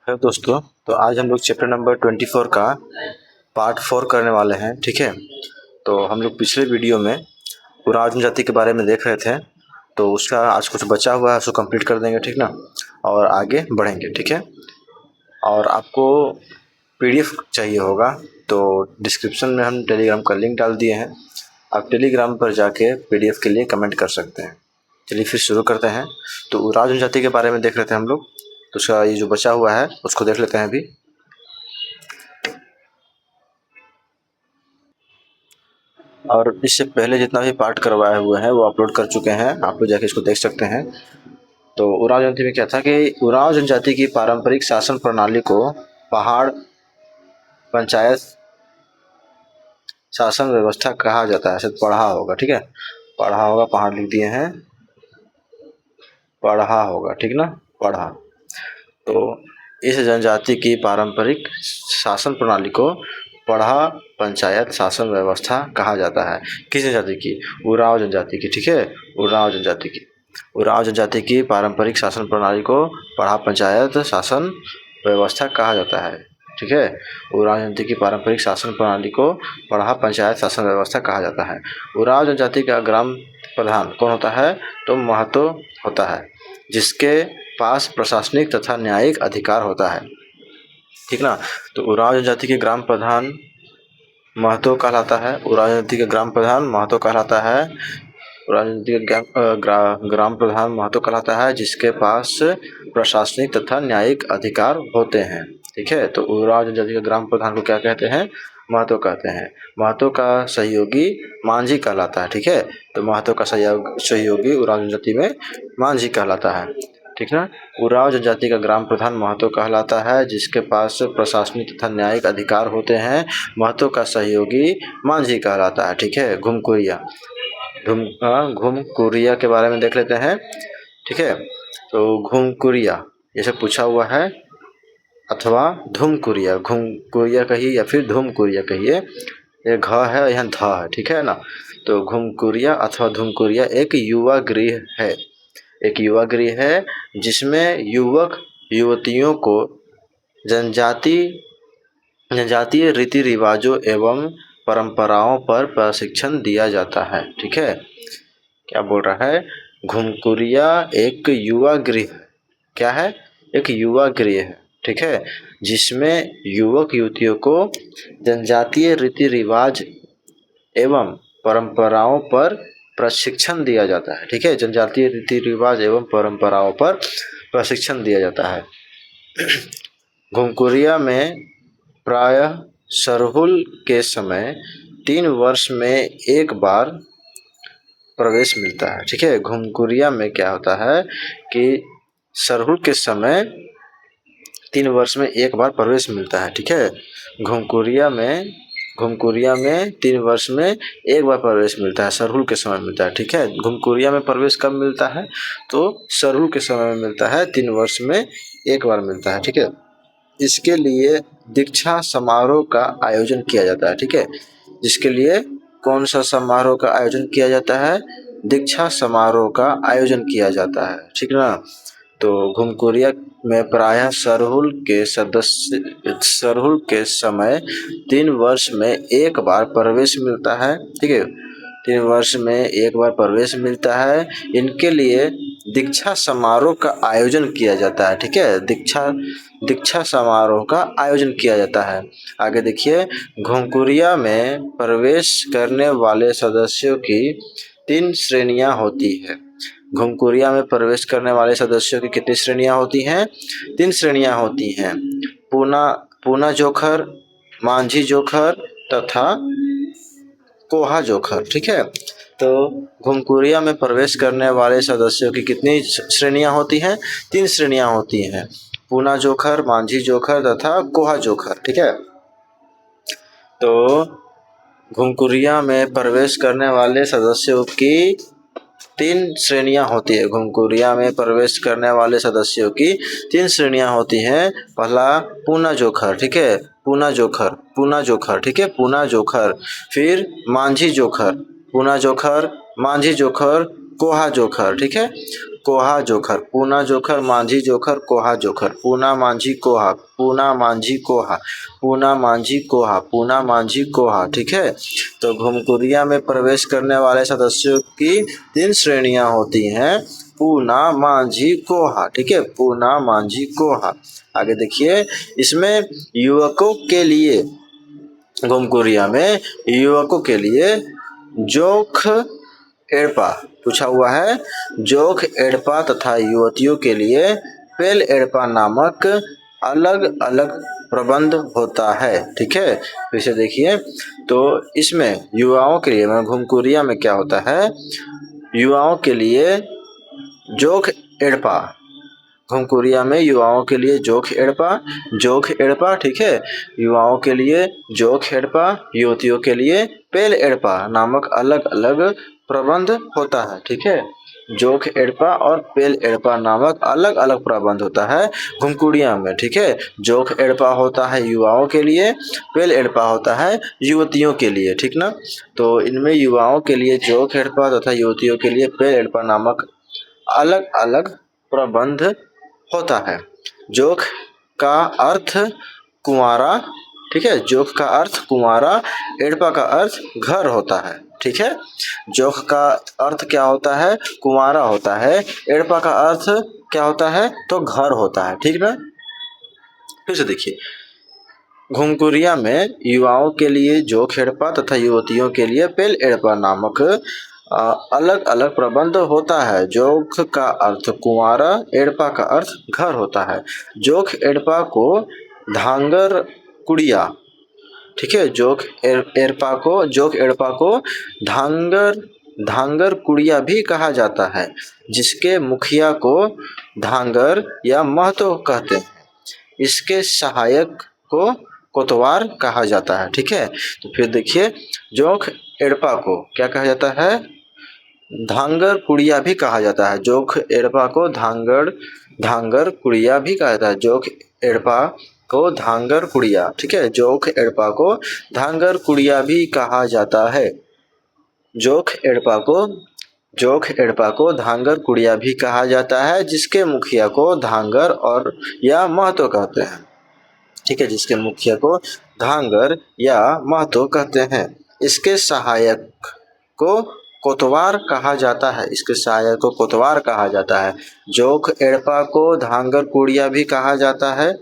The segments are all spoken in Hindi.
हेलो दोस्तों, तो आज हम लोग चैप्टर नंबर 24 का पार्ट 4 करने वाले हैं। ठीक है, तो हम लोग पिछले वीडियो में उराव जनजाति के बारे में देख रहे थे, तो उसका आज कुछ बचा हुआ है, उसको कंप्लीट कर देंगे। ठीक ना, और आगे बढ़ेंगे। ठीक है, और आपको पीडीएफ चाहिए होगा तो डिस्क्रिप्शन में हम टेलीग्राम का लिंक डाल दिए हैं, आप टेलीग्राम पर जाके पीडीएफ के लिए कमेंट कर सकते हैं। चलिए फिर शुरू करते हैं। तो उराव जनजाति के बारे में देख रहे थे हम लोग, तो उसका ये जो बचा हुआ है उसको देख लेते हैं अभी। और इससे पहले जितना भी पार्ट करवाए हुए हैं वो अपलोड कर चुके हैं, आप लोग जाके इसको देख सकते हैं। तो उराव जनजाति में क्या था कि उराव जनजाति की पारंपरिक शासन प्रणाली को पहाड़ पंचायत शासन व्यवस्था कहा जाता है। शायद पढ़ा होगा, ठीक है, पढ़ा होगा, पहाड़ लिख दिए हैं, पढ़ा होगा, ठीक ना, पढ़ा। तो इस जनजाति की पारंपरिक शासन प्रणाली को पढ़ा पंचायत शासन व्यवस्था कहा जाता है। किस जनजाति की? उराव जनजाति की। ठीक है, उराव जनजाति की। उराव जनजाति की पारंपरिक शासन प्रणाली को पढ़ा पंचायत शासन व्यवस्था कहा जाता है। ठीक है, उराव जनजाति की पारंपरिक शासन प्रणाली को पढ़ा पंचायत शासन व्यवस्था कहा जाता है। उराव जनजाति का ग्राम प्रधान कौन होता है? तो महतो होता है, जिसके पास प्रशासनिक तथा न्यायिक अधिकार होता है। ठीक ना, तो उराव जनजाति के ग्राम प्रधान महतो कहलाता है। उराव जनजाति के ग्राम प्रधान महतो कहलाता है। उराव जनजाति के ग्राम प्रधान महतो कहलाता है, जिसके पास प्रशासनिक तथा न्यायिक अधिकार होते हैं। ठीक है, तो उराव जनजाति के ग्राम प्रधान को क्या कहते हैं? महतो कहते हैं। महतो का सहयोगी मांझी कहलाता है। ठीक है, तो महतो का सहयोगी उराव जनजाति में मांझी कहलाता है। ठीक ना, उराव जनजाति का ग्राम प्रधान महतो कहलाता है, जिसके पास प्रशासनिक तथा न्यायिक अधिकार होते हैं। महतो का सहयोगी मांझी कहलाता है। ठीक है, घुमकुरिया घुमकुरिया के बारे में देख लेते हैं। ठीक है, तो घुमकुरिया जैसे पूछा हुआ है, अथवा धूमकुरिया, घुमकुरिया कहिए या फिर धूमकुरिया कहिए, ये घ है, यहाँ ध है। ठीक है ना, तो घुमकुरिया अथवा धूमकुरिया एक युवा गृह है। एक युवा गृह है जिसमें युवक युवतियों को जनजातीय रीति रिवाजों एवं परंपराओं पर प्रशिक्षण दिया जाता है। ठीक है, क्या बोल रहा है? घुमकुरिया एक युवा गृह, क्या है? एक युवा गृह है। ठीक है, जिसमें युवक युवतियों को जनजातीय रीति रिवाज एवं परंपराओं पर प्रशिक्षण दिया जाता है। ठीक है, जनजातीय रीति रिवाज एवं परंपराओं पर प्रशिक्षण दिया जाता है। घुमकुरिया में प्रायः सरहुल के समय 3 वर्ष में एक बार प्रवेश मिलता है। ठीक है, घुमकुरिया में क्या होता है कि सरहुल के समय 3 वर्ष में एक बार प्रवेश मिलता है। ठीक है, घुमकुरिया में 3 वर्ष में एक बार प्रवेश मिलता है, सरहुल के समय मिलता है। ठीक है, घुमकुरिया में प्रवेश कब मिलता है? तो सरहुल के समय में मिलता है, 3 वर्ष में एक बार मिलता है। ठीक है, इसके लिए दीक्षा समारोह का आयोजन किया जाता है। ठीक है, जिसके लिए कौन सा समारोह का आयोजन किया जाता है? दीक्षा समारोह का आयोजन किया जाता है। ठीक ना, तो घुमकुरिया में प्रायः सरहुल के समय 3 वर्ष में एक बार प्रवेश मिलता है। ठीक है, 3 वर्ष में एक बार प्रवेश मिलता है। इनके लिए दीक्षा समारोह का आयोजन किया जाता है। ठीक है, दीक्षा समारोह का आयोजन किया जाता है। आगे देखिए, घुमकुरिया में प्रवेश करने वाले सदस्यों की 3 श्रेणियां होती है। घुमकुरिया में प्रवेश करने वाले सदस्यों की कितनी श्रेणियां होती हैं? 3 श्रेणियां होती हैं। पूना जोखर, मांझी जोखर तथा कोहा जोखर। ठीक है, तो घुमकुरिया में प्रवेश करने वाले सदस्यों की कितनी श्रेणियां होती हैं? 3 श्रेणियां होती हैं, पूना जोखर, मांझी जोखर तथा कोहा जोखर। ठीक है, तो घुमकुरिया में प्रवेश करने वाले सदस्यों की 3 श्रेणियां होती है। घुमकुरिया में प्रवेश करने वाले सदस्यों की 3 श्रेणियां होती हैं। पहला पूना जोखर, ठीक है, पूना जोखर, ठीक है, पूना जोखर। फिर मांझी जोखर, पूना जोखर, मांझी जोखर, कोहा जोखर। ठीक है, कोहा जोखर, पूना जोखर, मांझी जोखर, कोहा जोखर, पूना मांझी कोहा, पूना मांझी कोहा, पूना मांझी कोहा, पूना मांझी कोहा। ठीक है, तो घुमकुरिया में प्रवेश करने वाले सदस्यों की 3 श्रेणियां होती हैं, पूना मांझी कोहा। ठीक है, पूना मांझी कोहा। आगे देखिए, इसमें युवकों के लिए, घुमकुरिया में युवकों के लिए जोख एड़पा पूछा हुआ है, जोख एड़पा तथा युवतियों के लिए पेल एड़पा नामक अलग अलग प्रबंध होता है। ठीक है, फिर से देखिए, तो इसमें युवाओं के लिए, घुमकुरिया में क्या होता है, युवाओं के लिए जोख एड़पा, घुमकुरिया में युवाओं के लिए जोख एड़पा। ठीक है, युवाओं के लिए जोख एड़पा, युवतियों के लिए पेल एड़पा नामक अलग अलग प्रबंध होता है। ठीक है, जोख एड़पा और पेल एड़पा नामक अलग अलग प्रबंध होता है घुमकुरिया में। ठीक है, जोख एड़पा होता है युवाओं के लिए, पेल एड़पा होता है युवतियों के लिए। ठीक ना, तो इनमें युवाओं के लिए जोख एड़पा तथा युवतियों के लिए पेल एड़पा नामक अलग अलग प्रबंध होता है। जोख का अर्थ कुंवारा, ठीक है, जोख का अर्थ कुंवारा, एड़पा का अर्थ घर होता है। ठीक है, जोख का अर्थ क्या होता है, कुंवारा होता है, एड़पा का अर्थ क्या होता है, तो घर होता है। ठीक ना, फिर से देखिए, घुमकुरिया में युवाओं के लिए जोख एड़पा तथा युवतियों के लिए पेल एड़पा नामक अलग अलग प्रबंध होता है। जोख का अर्थ कुंवारा, एड़पा का अर्थ घर होता है। जोख एड़पा को धांगर कुड़िया, ठीक है, जोख एड़पा को धांगर कुड़िया भी कहा जाता है, जिसके मुखिया को धांगर या महतो कहते हैं। इसके सहायक को कोतवार कहा जाता है। ठीक है, तो फिर देखिए, जोख एड़पा को क्या कहा जाता है, धांगर कुड़िया भी कहा जाता है। जोख एड़पा को धांगर कुड़िया भी कहा जाता है। जोख एड़पा को धांगर कुड़िया, ठीक है, जोख एड़पा को धांगर कुड़िया भी कहा जाता है। जोख एड़पा को धांगर कुड़िया भी कहा जाता है, जिसके मुखिया को धांगर और या महतो कहते हैं। ठीक है, जिसके मुखिया को धांगर या महतो कहते हैं। इसके सहायक को कोतवार कहा जाता है। इसके सहायक को कोतवार कहा जाता है। जोख एड़पा को धांगर कुड़िया भी कहा जाता है,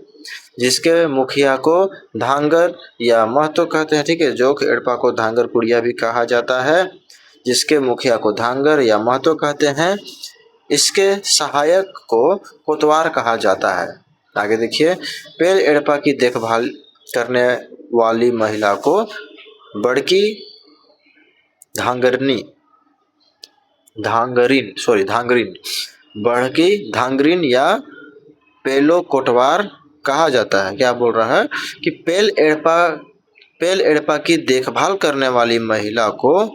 जिसके मुखिया को धांगर या महतो कहते हैं। ठीक है, जोख एड़पा को धांगर कुड़िया भी कहा जाता है, जिसके मुखिया को धांगर या महतो कहते हैं। इसके सहायक को कोतवार कहा जाता है। आगे देखिए, पेल एड़पा की देखभाल करने वाली महिला को बड़की धांगरिन, बड़की धांगरिन या पेलो कोटवार कहा जाता है। क्या बोल रहा है कि पेल एड़पा की देखभाल करने वाली महिला को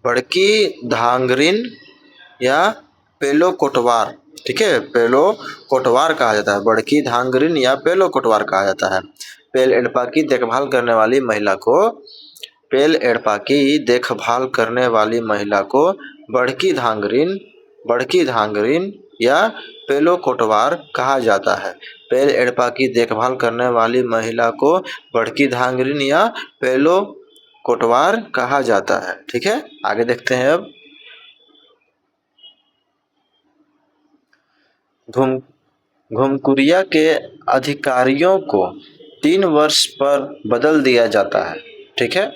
बड़की धांगरिन या पेलो कोटवार, ठीक है, पेलो कोटवार कहा जाता है। बड़की धांगरिन या पेलो कोटवार कहा जाता है। पेल एड़पा की देखभाल करने वाली महिला को बड़की धांगरिन या पेलो कोटवार कहा जाता है। पेल एड़पा की देखभाल करने वाली महिला को बड़की धांगरिन या पेलो कोटवार कहा जाता है। ठीक है, आगे देखते हैं। अब घुमकुरिया के अधिकारियों को 3 वर्ष पर बदल दिया जाता है। ठीक है,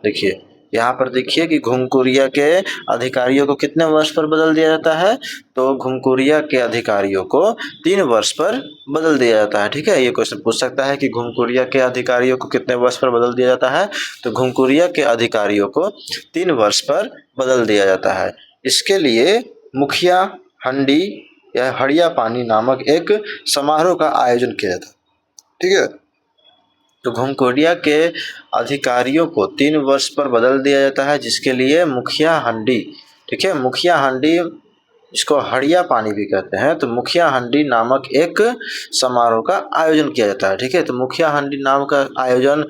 देखिए यहाँ पर देखिए कि घुमकुरिया के अधिकारियों को कितने वर्ष पर बदल दिया जाता है, तो घुमकुरिया के अधिकारियों को 3 वर्ष पर बदल दिया जाता है। ठीक है, ये क्वेश्चन पूछ सकता है कि घुमकुरिया के अधिकारियों को कितने वर्ष पर बदल दिया जाता है, तो घुमकुरिया के अधिकारियों को 3 वर्ष पर बदल दिया जाता है। इसके लिए मुखिया हंडी या हड़िया पानी नामक एक समारोह का आयोजन किया जाता है। ठीक है, तो घुमकुरिया के अधिकारियों को 3 वर्ष पर बदल दिया जाता है, जिसके लिए मुखिया हंडी, ठीक है, मुखिया हंडी, इसको हड़िया पानी भी कहते हैं, तो मुखिया हंडी नामक एक समारोह का आयोजन किया जाता है। ठीक है, तो मुखिया हंडी नाम का आयोजन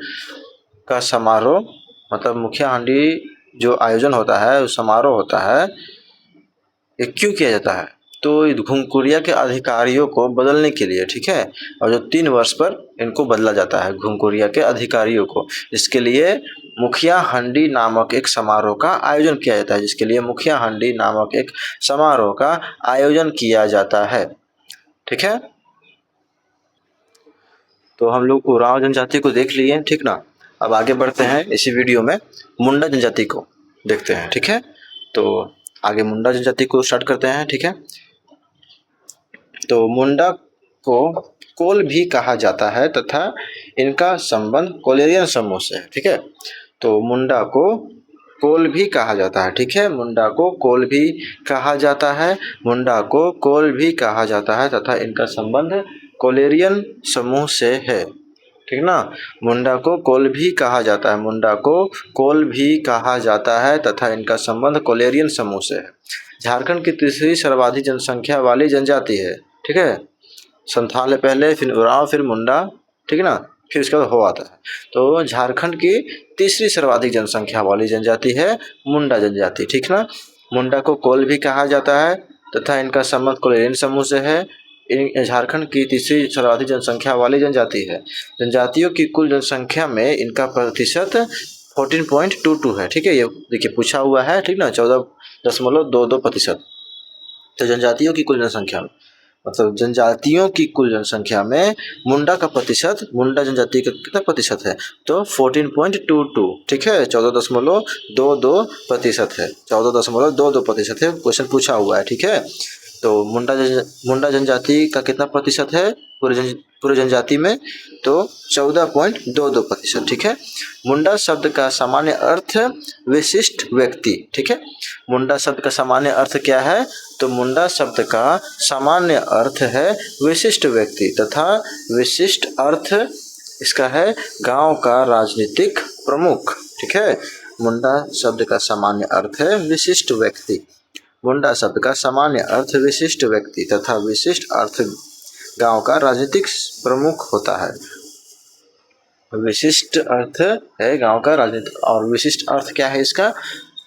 का समारोह, मतलब मुखिया हंडी जो आयोजन होता है, समारोह होता है, ये क्यों किया जाता है, तो घुमकुरिया के अधिकारियों को बदलने के लिए, ठीक है, और जो 3 वर्ष पर इनको बदला जाता है घुमकुरिया के अधिकारियों को, इसके लिए मुखिया हंडी नामक एक समारोह का आयोजन किया जाता है, जिसके लिए मुखिया हंडी नामक एक समारोह का आयोजन किया जाता है, ठीक है। तो हम लोग उरांव जनजाति को देख लिए, ठीक ना। अब आगे बढ़ते हैं इसी वीडियो में मुंडा जनजाति को देखते हैं, ठीक है। तो आगे मुंडा जनजाति को स्टार्ट करते हैं, ठीक है। तो मुंडा को कोल भी कहा जाता है तथा इनका संबंध कोलेरियन समूह से है, ठीक है। तो मुंडा को कोल भी कहा जाता है, ठीक है। मुंडा को कोल भी कहा जाता है, मुंडा को कोल भी कहा जाता है तथा इनका संबंध कोलेरियन समूह से है, ठीक ना। मुंडा को कोल भी कहा जाता है, मुंडा को कोल भी कहा जाता है तथा इनका संबंध कोलेरियन समूह से है। झारखंड की तीसरी सर्वाधिक जनसंख्या वाली जनजाति है, ठीक है। संथाल है पहले, फिर उरांव, फिर मुंडा, ठीक है ना, फिर उसके बाद हो आता है। तो झारखंड की तीसरी सर्वाधिक जनसंख्या वाली जनजाति है मुंडा जनजाति, ठीक ना। मुंडा को कोल भी कहा जाता है तथा इनका संबंध कोलेरियन समूह से है। झारखंड की तीसरी सर्वाधिक जनसंख्या वाली जनजाति है। जनजातियों की कुल जनसंख्या में इनका प्रतिशत 14.22 है, ठीक है। ये देखिए पूछा हुआ है, ठीक ना, 14.22%। तो जनजातियों की कुल जनसंख्या में, मतलब जनजातियों की कुल जनसंख्या में मुंडा का प्रतिशत, मुंडा जनजाति का कितना प्रतिशत है, तो 14.22, ठीक है, 14.22% है, 14.22% है। क्वेश्चन पूछा हुआ है, ठीक है। तो मुंडा जनजाति का कितना प्रतिशत है पूरे जनजाति में, तो 14.22%, ठीक है। मुंडा शब्द का सामान्य अर्थ विशिष्ट व्यक्ति, ठीक है। मुंडा शब्द का सामान्य अर्थ क्या है, तो मुंडा शब्द का सामान्य अर्थ है विशिष्ट व्यक्ति तथा विशिष्ट अर्थ इसका है गांव का राजनीतिक प्रमुख, ठीक है। मुंडा शब्द का सामान्य अर्थ है विशिष्ट व्यक्ति, मुंडा शब्द का सामान्य अर्थ विशिष्ट व्यक्ति तथा विशिष्ट अर्थ गांव का राजनीतिक प्रमुख होता है। विशिष्ट अर्थ है गांव का राजनीतिक, और विशिष्ट अर्थ क्या है इसका,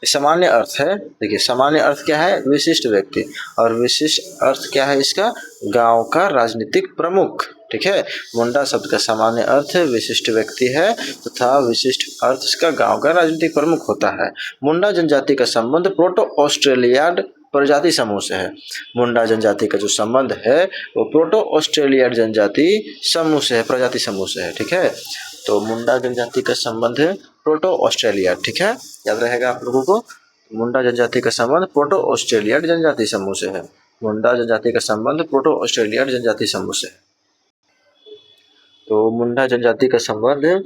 सामान्य अर्थ है, देखिए सामान्य अर्थ क्या है, विशिष्ट व्यक्ति, और विशिष्ट अर्थ क्या है इसका, गांव का राजनीतिक प्रमुख, ठीक है। मुंडा शब्द का सामान्य अर्थ विशिष्ट व्यक्ति है तथा विशिष्ट अर्थ इसका गांव का राजनीतिक प्रमुख होता है। मुंडा जनजाति का संबंध प्रोटो ऑस्ट्रेलियाड प्रजाति समूह से है। मुंडा जनजाति का जो संबंध है वो प्रोटो ऑस्ट्रेलियाड जनजाति समूह से है, प्रजाति समूह से है, ठीक है। तो मुंडा जनजाति का संबंध प्रोटो ऑस्ट्रेलिया, ठीक है, याद रहेगा आप लोगों को। मुंडा जनजाति का संबंध प्रोटो ऑस्ट्रेलियाड जनजाति समूह से है। मुंडा जनजाति का संबंध प्रोटो ऑस्ट्रेलियाड जनजाति समूह से है। तो मुंडा जनजाति का संबंध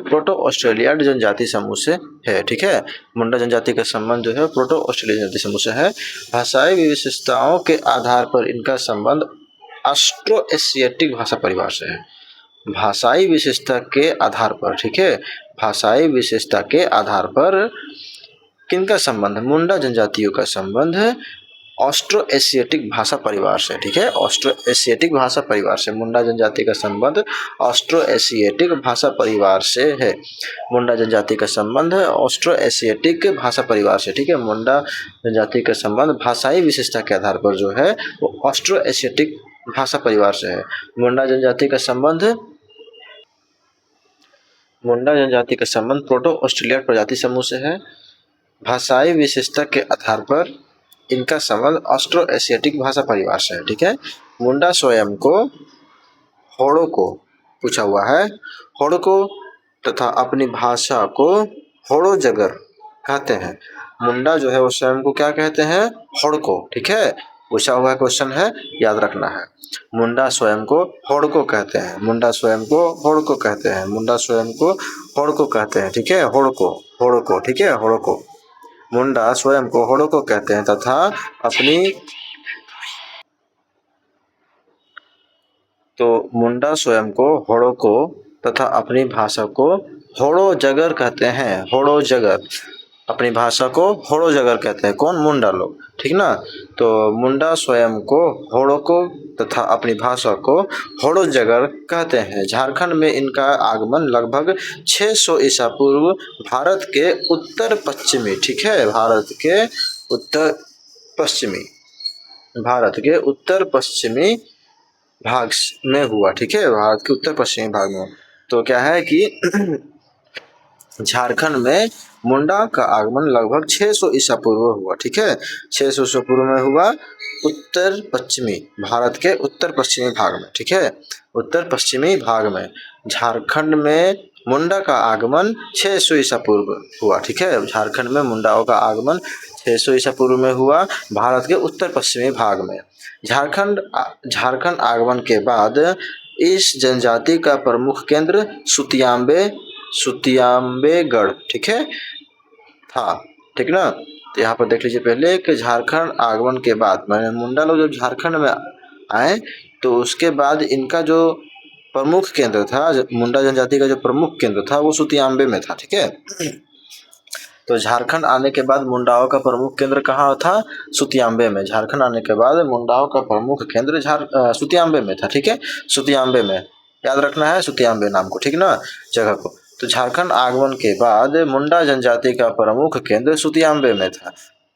प्रोटो ऑस्ट्रेलियाड जनजाति समूह से है, ठीक है। मुंडा जनजाति का संबंध जो है प्रोटो ऑस्ट्रेलिया जनजाति समूह से है। भाषाई विशेषताओं के आधार पर इनका संबंध ऑस्ट्रो एशियाटिक भाषा परिवार से है। भाषाई विशेषता के आधार पर, ठीक है, भाषाई विशेषता के आधार पर किनका संबंध, मुंडा जनजातियों का संबंध ऑस्ट्रो एशियाटिक भाषा परिवार से, ठीक है, ऑस्ट्रो एशियाटिक भाषा परिवार से। मुंडा जनजाति का संबंध ऑस्ट्रो एशियाटिक भाषा परिवार से है। मुंडा जनजाति का संबंध ऑस्ट्रो एशियाटिक भाषा परिवार से, ठीक है। मुंडा जनजाति का संबंध भाषाई विशेषता के आधार पर जो है वो ऑस्ट्रो एशियाटिक भाषा परिवार से है। मुंडा जनजाति का संबंध प्रोटो ऑस्ट्रेलिया प्रजाति समूह से है। भाषाई विशेषता के आधार पर इनका संबंध ऑस्ट्रो एशियाटिक भाषा परिवार से है, ठीक है। मुंडा स्वयं को होड़ो को पूछा हुआ है, होड़ो को तथा अपनी भाषा को होड़ो जगर कहते हैं। मुंडा जो है वो स्वयं को क्या कहते हैं, होड़ को, ठीक है, पूछा हुआ क्वेश्चन है, याद रखना है। मुंडा स्वयं को होड़ को कहते हैं, मुंडा स्वयं को होड़ को कहते हैं, मुंडा स्वयं को होड़ को कहते हैं, ठीक है, होड़ को, ठीक है, होड़ को। मुंडा स्वयं को होड़ो को कहते हैं तथा अपनी, तो मुंडा स्वयं को होड़ो को तथा अपनी भाषा को होड़ो जगर कहते हैं, होड़ो जगर, अपनी भाषा को होड़ो जगर कहते हैं, कौन, मुंडा लोग, ठीक ना। तो मुंडा स्वयं को होड़ो को तथा अपनी भाषा को होड़ो जगर कहते हैं। झारखंड में इनका आगमन लगभग 600 ईसा पूर्व भारत के उत्तर पश्चिमी, ठीक है, भारत के उत्तर पश्चिमी भारत के उत्तर पश्चिमी भाग में हुआ। ठीक है, भारत के उत्तर पश्चिमी भाग में। तो क्या है कि झारखंड में मुंडा का आगमन लगभग 600 ईसा पूर्व हुआ। ठीक है, 600 ईसा पूर्व में हुआ उत्तर पश्चिमी, भारत के उत्तर पश्चिमी भाग में। ठीक है, उत्तर पश्चिमी भाग में झारखंड में मुंडा का आगमन 600 ईसा पूर्व हुआ। ठीक है, झारखंड में मुंडाओं का आगमन 600 ईसा पूर्व में हुआ भारत के उत्तर पश्चिमी भाग में। झारखंड आगमन के बाद इस जनजाति का प्रमुख केंद्र सुतियाम्बेगढ़, ठीक है, था। ठीक ना, तो यहाँ पर देख लीजिए पहले कि झारखंड आगमन के बाद मैंने मुंडा लोग जब झारखंड में आए तो उसके बाद इनका जो प्रमुख केंद्र था, मुंडा जनजाति का जो प्रमुख केंद्र था वो सुतियाम्बे में था। ठीक है, तो झारखंड आने के बाद मुंडाओं का प्रमुख केंद्र कहाँ था? सुतियाम्बे में। झारखंड आने के बाद मुंडाओं का प्रमुख केंद्र सुतियाम्बे में था। ठीक है, सुतियाम्बे में, याद रखना है सुतियाम्बे नाम को, ठीक ना, जगह को। तो झारखंड आगमन के बाद मुंडा जनजाति का प्रमुख केंद्र सुतियाम्बे में था,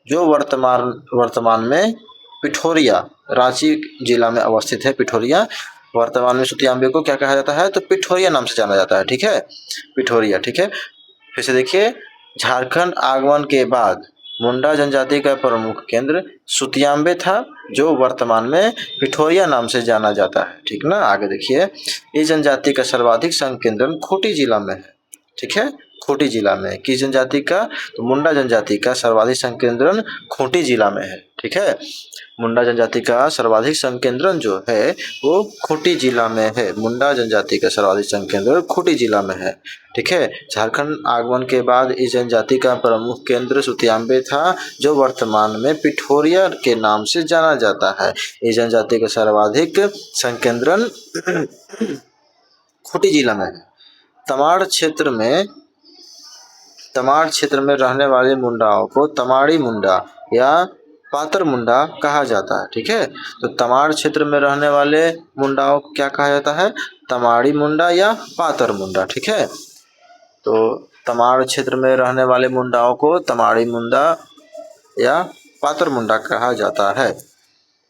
जो वर्तमान में पिठोरिया, रांची जिला में अवस्थित है। पिठोरिया वर्तमान में सुतियाम्बे को क्या कहा जाता है? तो पिठोरिया नाम से जाना जाता है। ठीक है, पिठोरिया। ठीक है, फिर से देखिए, झारखंड आगमन के बाद मुंडा जनजाति का प्रमुख केंद्र सुतियाम्बे था, जो वर्तमान में पिठोरिया नाम से जाना जाता है। ठीक ना, आगे देखिए, इस जनजाति का सर्वाधिक संकेंद्रण खूंटी जिला में है। ठीक है, खूंटी जिला में। किस जनजाति का? तो मुंडा जनजाति का सर्वाधिक संकेंद्रण खूंटी जिला में है। ठीक है, मुंडा जनजाति का सर्वाधिक संकेंद्रण जो है वो खूंटी जिला में है। मुंडा जनजाति का सर्वाधिक संकेंद्रण खूंटी जिला में है। ठीक है, झारखंड आगमन के बाद इस जनजाति का प्रमुख केंद्र सुतियाम्बे था, जो वर्तमान में पिठोरिया के नाम से जाना जाता है। इस जनजाति का सर्वाधिक संकेंद्रण खूंटी जिला में है। तमाड़ क्षेत्र में रहने वाले मुंडाओं को तमाड़ी मुंडा या पातर मुंडा कहा जाता है। ठीक है, तो तमाड़ क्षेत्र में रहने वाले मुंडाओं को क्या कहा जाता है? तमाड़ी मुंडा या पातर मुंडा। ठीक है, तो तमाड़ क्षेत्र में रहने वाले मुंडाओं को तमाड़ी मुंडा या पातर मुंडा कहा जाता है।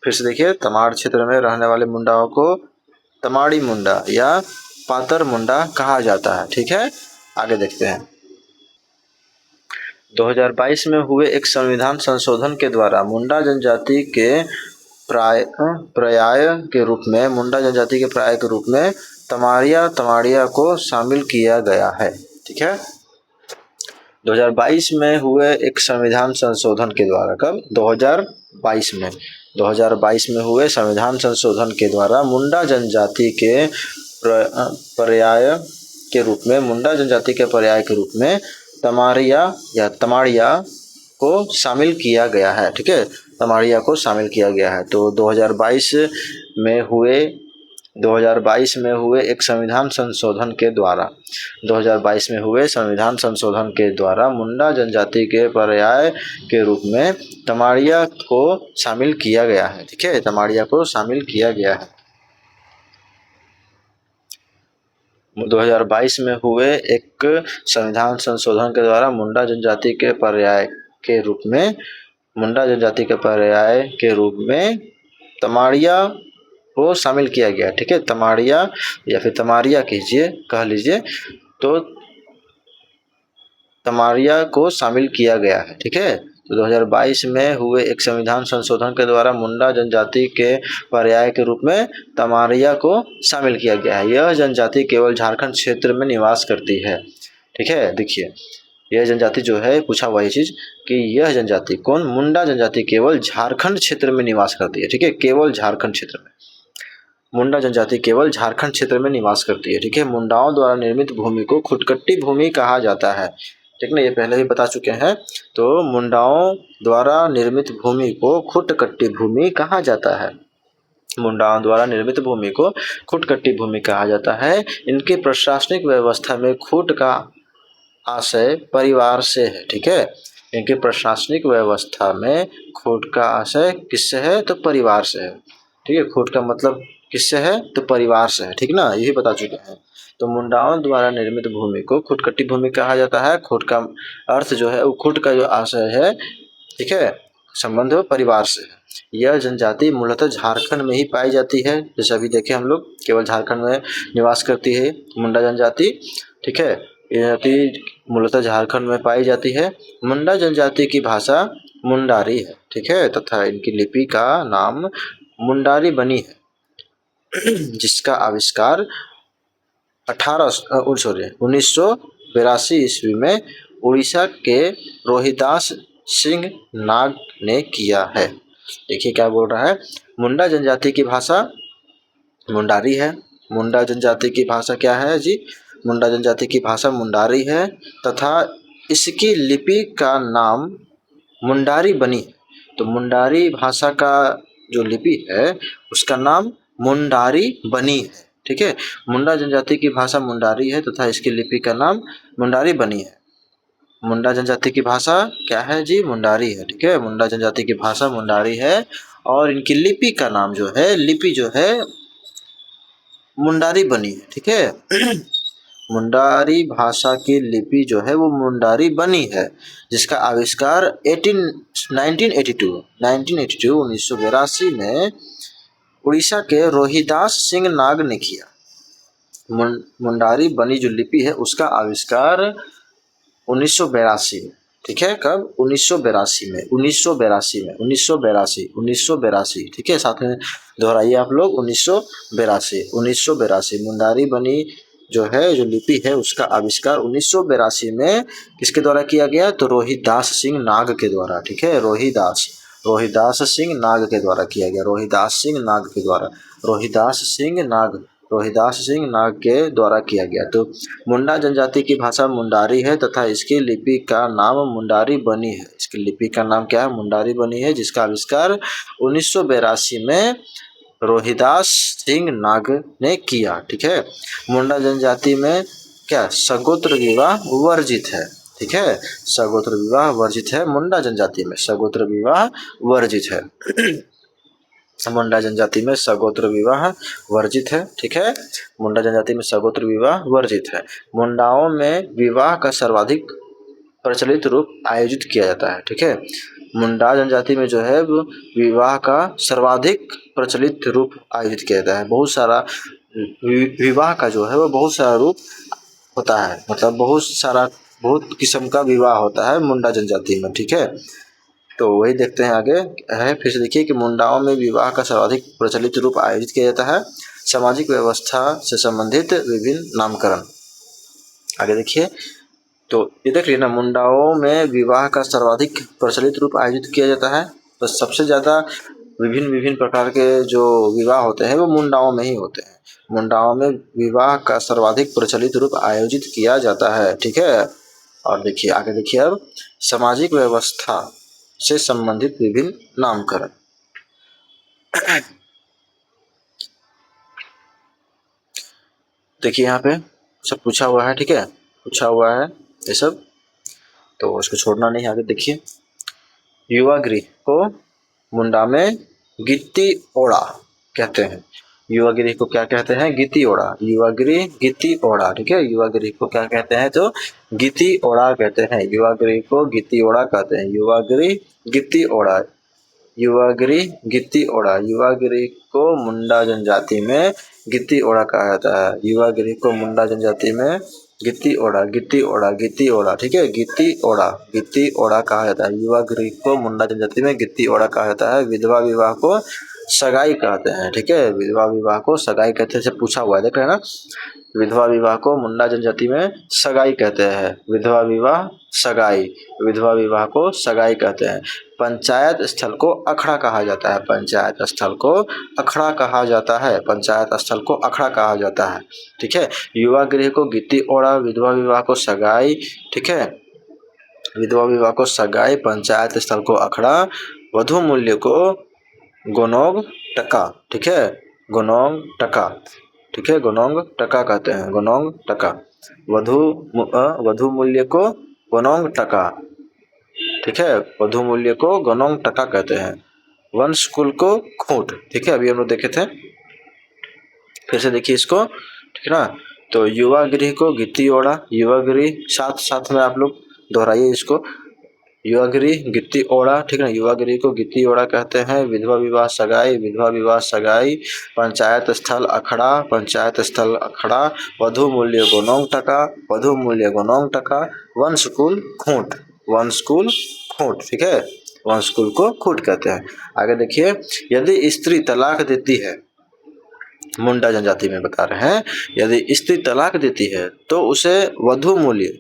फिर से देखिए, तमाड़ क्षेत्र में रहने वाले मुंडाओं को तमाड़ी मुंडा या पातर मुंडा कहा जाता है। ठीक है, आगे देखते हैं। 2022 में हुए एक संविधान संशोधन के द्वारा मुंडा जनजाति के पर्याय के रूप में तमाड़िया को शामिल किया गया है। ठीक है, 2022 में हुए एक संविधान संशोधन के द्वारा, कब? 2022 में हुए संविधान संशोधन के द्वारा मुंडा जनजाति के पर्याय के रूप में तमाड़िया को शामिल किया गया है। ठीक है, तमाड़िया को शामिल किया गया है। तो 2022 में हुए एक संविधान संशोधन के द्वारा मुंडा जनजाति के पर्याय के रूप में तमाड़िया को शामिल किया गया है। ठीक है, तमाड़िया को शामिल किया गया है। 2022 में हुए एक संविधान संशोधन के द्वारा मुंडा जनजाति के पर्याय के रूप में तमाड़िया को शामिल किया गया। ठीक है, तमाड़िया या फिर तमाड़िया कह लीजिए, तो तमाड़िया को शामिल किया गया है। ठीक है, तो 2022 में हुए एक संविधान संशोधन के द्वारा मुंडा जनजाति के पर्याय के रूप में तमाड़िया को शामिल किया गया है। यह जनजाति केवल झारखंड क्षेत्र में निवास करती है। ठीक है, देखिए, यह जनजाति जो है, पूछा हुआ ये चीज कि यह जनजाति कौन? मुंडा जनजाति केवल झारखंड क्षेत्र में निवास करती है। ठीक है, केवल झारखंड क्षेत्र में मुंडा जनजाति केवल झारखंड क्षेत्र में निवास करती है। ठीक है, मुंडाओं द्वारा निर्मित भूमि को खुटकट्टी भूमि कहा जाता है। ठीक ना, ये पहले भी बता चुके हैं। तो मुंडाओं द्वारा निर्मित भूमि को खुटकट्टी भूमि कहा जाता है। मुंडाओं द्वारा निर्मित भूमि को खुटकट्टी भूमि कहा जाता है। इनके प्रशासनिक व्यवस्था में खूट का आशय परिवार से है। ठीक है, इनके प्रशासनिक व्यवस्था में खूट का आशय किससे है? तो परिवार से है। ठीक है, खूट का मतलब किससे है? तो परिवार से है। ठीक ना, यही बता चुके हैं। तो मुंडाओं द्वारा निर्मित भूमि को खुटकट्टी भूमि कहा जाता है। खूट का अर्थ जो है वो खूट का जो आशय है, ठीक है, संबंध परिवार से है। यह जनजाति मूलतः झारखंड में ही पाई जाती है। जैसे अभी देखे हम लोग, केवल झारखंड में निवास करती है मुंडा जनजाति। ठीक है, ये जाति मूलतः झारखंड में पाई जाती है। मुंडा जनजाति की भाषा मुंडारी है। ठीक है, तथा इनकी लिपि का नाम मुंडारी बनी है जिसका आविष्कार 1982 ईस्वी में उड़ीसा के रोहिदास सिंह नाग ने किया है। देखिए क्या बोल रहा है, मुंडा जनजाति की भाषा मुंडारी है। मुंडा जनजाति की भाषा क्या है जी? मुंडा जनजाति की भाषा मुंडारी है तथा इसकी लिपि का नाम मुंडारी बनी। तो मुंडारी भाषा का जो लिपि है उसका नाम मुंडारी बनी है। ठीक है, मुंडा जनजाति की भाषा मुंडारी है तथा इसकी लिपि का नाम मुंडारी बनी है। मुंडा जनजाति की भाषा क्या है जी? मुंडारी है। ठीक है, मुंडा जनजाति की भाषा मुंडारी है और इनकी लिपि का नाम जो है, लिपि जो है मुंडारी बनी है। ठीक है मुंडारी भाषा की लिपि जो है वो मुंडारी बनी है जिसका आविष्कार 1982 में उड़ीसा के रोहिदास सिंह नाग ने किया। मुंडारी बनी जो लिपि है उसका आविष्कार 1982 में। ठीक है, कब? 1982 में। ठीक है, साथ में दोहराइए आप लोग, 1982 मुंडारी बनी जो है, जो लिपि है उसका आविष्कार 1982 में किसके द्वारा किया गया? तो रोहिदास सिंह नाग के द्वारा। ठीक है, रोहिदास सिंह नाग के द्वारा किया गया। रोहिदास सिंह नाग के द्वारा किया गया। तो मुंडा जनजाति की भाषा मुंडारी है तथा इसकी लिपि का नाम मुंडारी बनी है। इसकी लिपि का नाम क्या है? मुंडारी बनी है जिसका आविष्कार 1982 में रोहिदास सिंह नाग ने किया। ठीक है, मुंडा जनजाति में क्या? सगोत्र विवाह वर्जित है। ठीक है, सगोत्र विवाह वर्जित है। मुंडा जनजाति में सगोत्र विवाह वर्जित है मुंडा जनजाति में सगोत्र विवाह वर्जित है। ठीक है, मुंडा जनजाति में सगोत्र विवाह वर्जित है। मुंडाओं में विवाह का सर्वाधिक प्रचलित रूप आयोजित किया जाता है। ठीक है, मुंडा जनजाति में जो है विवाह का सर्वाधिक प्रचलित रूप आयोजित किया जाता है। बहुत सारा विवाह का जो है वो बहुत सारा रूप होता है, मतलब बहुत किस्म का विवाह होता है मुंडा जनजाति में। ठीक है, तो वही देखते हैं आगे है। फिर से देखिए कि मुंडाओं में विवाह का सर्वाधिक प्रचलित रूप आयोजित किया जाता है। सामाजिक व्यवस्था से संबंधित विभिन्न नामकरण। आगे देखिए, तो ये देख लीजिए ना, मुंडाओं में विवाह का सर्वाधिक प्रचलित रूप आयोजित किया जाता है। तो सबसे ज़्यादा विभिन्न प्रकार के जो विवाह होते हैं वो मुंडाओं में ही होते हैं। मुंडाओं में विवाह का सर्वाधिक प्रचलित रूप आयोजित किया जाता है। ठीक है, और देखिए आगे देखिए अब, सामाजिक व्यवस्था से संबंधित विभिन्न नामकरण। देखिए यहाँ पे सब पूछा हुआ है। ठीक है, पूछा हुआ है ये सब, तो इसको छोड़ना नहीं। आगे देखिए, युवागृह को मुंडा में गित्ती ओड़ा कहते हैं। युवागृह को क्या कहते हैं? गित्ती ओड़ा। युवागृह गित्ती ओड़ा। ठीक है, युवागृह को क्या कहते हैं? तो गित्ती ओड़ा कहते हैं। युवागृह को गित्ती ओड़ा कहते हैं। युवागृह गित्ती ओड़ा। युवागृह गित्ती ओड़ा। युवागृह को मुंडा जनजाति में गित्ती ओड़ा कहा जाता है। युवागृह को मुंडा जनजाति में गित्ती ओड़ा। ठीक है, गित्ती ओड़ा कहा जाता है। युवागृह को मुंडा जनजाति में गित्ती ओड़ा कहा जाता है। विधवा विवाह को सगाई कहते हैं। ठीक है, विधवा विवाह को सगाई कहते हैं। पूछा हुआ है, देख रहे हैं ना, विधवा विवाह को मुंडा जनजाति में सगाई कहते हैं। विधवा विवाह को सगाई कहते हैं। पंचायत स्थल को अखड़ा कहा जाता है। पंचायत स्थल को अखड़ा कहा जाता है। ठीक है, युवा गृह को गित्ती ओड़ा, विधवा विवाह को सगाई। ठीक है, विधवा विवाह को सगाई, पंचायत स्थल को अखड़ा, वधु मूल्य को गोनोंग टका। ठीक है, गोनोंग टका कहते हैं। गोनोंग टका। वधु मूल्य को गोनोंग टका। ठीक है, वधु मूल्य को गोनोंग टका कहते हैं। वंश कुल को खूंट। ठीक है, अभी हम लोग देखे थे, फिर से देखिए इसको। ठीक है ना, तो युवा गृह को गित्ती ओड़ा। युवा गृह साथ में आप लोग दोहराइए इसको। युवागिरी, गिट्टी ओड़ा, ठीक है ना, युवागिरी को गिट्टी ओड़ा कहते हैं। विधवा विवाह सगाई, विधवा विवाह सगाई। पंचायत स्थल अखड़ा, पंचायत स्थल अखड़ा। वधु मूल्य गोनोंग टका, वधु मूल्य गोनोंग टका। वंशकुल खूंट, वंशकुल खूंट, ठीक है, वंशकुल को खूंट कहते हैं। आगे देखिए, यदि स्त्री तलाक देती है, मुंडा जनजाति में बता रहे हैं, यदि स्त्री तलाक देती है तो उसे वधु मूल्य,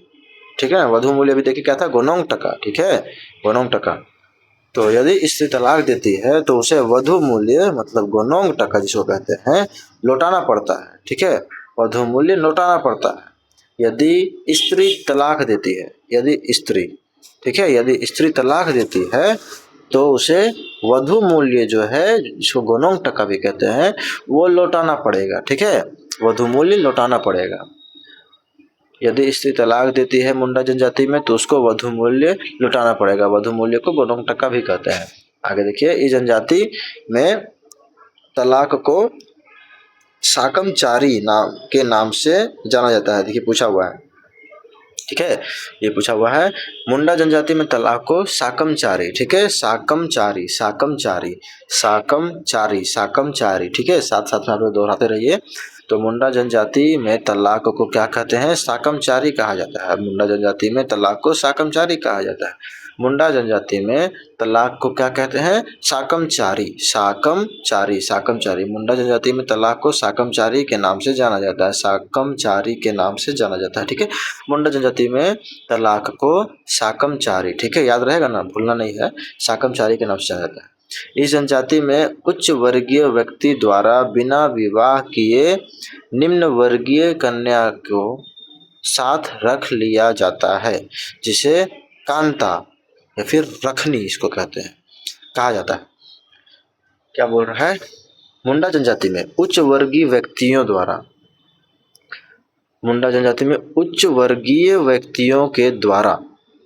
ठीक है, वधु मूल्य भी देखिए क्या था, गोनोंग टका, ठीक है, गोनोंग टका। तो यदि स्त्री तलाक देती है तो उसे वधु मूल्य मतलब गोनोंग टका जिसको कहते हैं लौटाना पड़ता है, ठीक है, वधु मूल्य लौटाना पड़ता है। यदि स्त्री तलाक देती है, यदि स्त्री, ठीक है, यदि स्त्री तलाक देती है तो उसे वधु मूल्य जो है जिसको गोनोंग टका भी कहते हैं वो लौटाना पड़ेगा, ठीक है, वधु मूल्य लौटाना पड़ेगा। यदि स्त्री तलाक देती है मुंडा जनजाति में तो उसको वधु मूल्य लौटाना पड़ेगा, वधु मूल्य को गोनोंग टका भी कहते हैं। आगे देखिए, इस जनजाति में तलाक को साकमचारी नाम के नाम से जाना जाता है। देखिए पूछा हुआ है, ठीक है, ये पूछा हुआ है, मुंडा जनजाति में तलाक को साकमचारी, ठीक है, साकमचारी, साकमचारी, साकमचारी, साकमचारी, ठीक है, साथ साथ में आप लोग दोहराते रहिए। तो मुंडा जनजाति में तलाक को क्या कहते हैं, साकमचारी कहा जाता है। मुंडा जनजाति में तलाक को साकमचारी कहा जाता है। मुंडा जनजाति में तलाक को क्या कहते हैं, साकमचारी, साकमचारी, साकमचारी। मुंडा जनजाति में तलाक को साकमचारी के नाम से जाना जाता है, साकमचारी के नाम से जाना जाता है, ठीक है, मुंडा जनजाति में तलाक को साकमचारी, ठीक है, याद रहेगा ना, भूलना नहीं है, साकमचारी के नाम से जाना जाता है। इस जनजाति में उच्च वर्गीय व्यक्ति द्वारा बिना विवाह किए निम्न वर्गीय कन्या को साथ रख लिया जाता है, जिसे कांता या फिर रखनी इसको कहते हैं, कहा जाता है। क्या बोल रहा है, मुंडा जनजाति में उच्च वर्गीय व्यक्तियों द्वारा, मुंडा जनजाति में उच्च वर्गीय व्यक्तियों के द्वारा,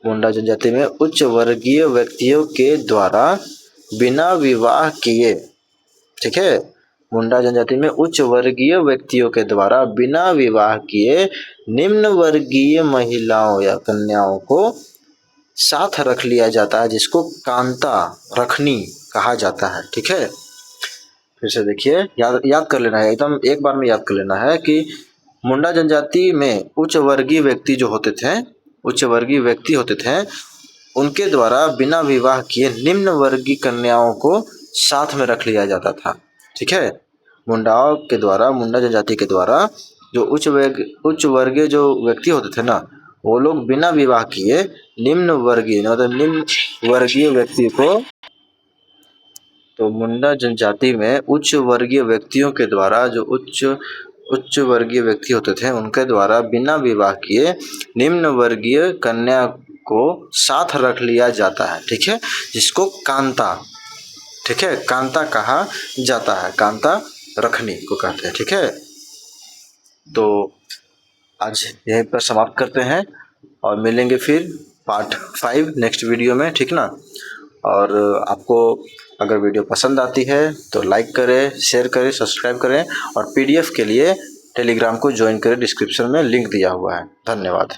मुंडा जनजाति में उच्च वर्गीय व्यक्तियों के द्वारा बिना विवाह किए, ठीक है, मुंडा जनजाति में उच्च वर्गीय व्यक्तियों के द्वारा बिना विवाह किए निम्न वर्गीय महिलाओं या कन्याओं को साथ रख लिया जाता है, जिसको कांता, रखनी कहा जाता है, ठीक है। फिर से देखिए, याद कर लेना है, एकदम एक बार में याद कर लेना है कि मुंडा जनजाति में उच्च वर्गीय व्यक्ति जो होते थे, उच्च वर्गीय व्यक्ति होते थे, उनके द्वारा बिना विवाह किए निम्न वर्गीय कन्याओं को साथ में रख लिया जाता था, ठीक है। मुंडाओं के द्वारा, मुंडा जनजाति के द्वारा जो उच्च वर्गीय जो व्यक्ति होते थे ना, वो लोग बिना विवाह किए निम्न वर्गीय मतलब निम्न वर्गीय व्यक्ति को, तो मुंडा जनजाति में उच्च वर्गीय व्यक्तियों के द्वारा जो उच्च वर्गीय व्यक्ति होते थे उनके द्वारा बिना विवाह किए निम्न वर्गीय कन्या को साथ रख लिया जाता है, ठीक है, जिसको कांता, ठीक है, कांता कहा जाता है, कांता रखनी को कहते हैं, ठीक है। तो आज यहीं पर समाप्त करते हैं और मिलेंगे फिर पार्ट 5 नेक्स्ट वीडियो में, ठीक ना। और आपको अगर वीडियो पसंद आती है तो लाइक करें, शेयर करें, सब्सक्राइब करें और PDF के लिए टेलीग्राम को ज्वाइन करें, डिस्क्रिप्शन में लिंक दिया हुआ है। धन्यवाद।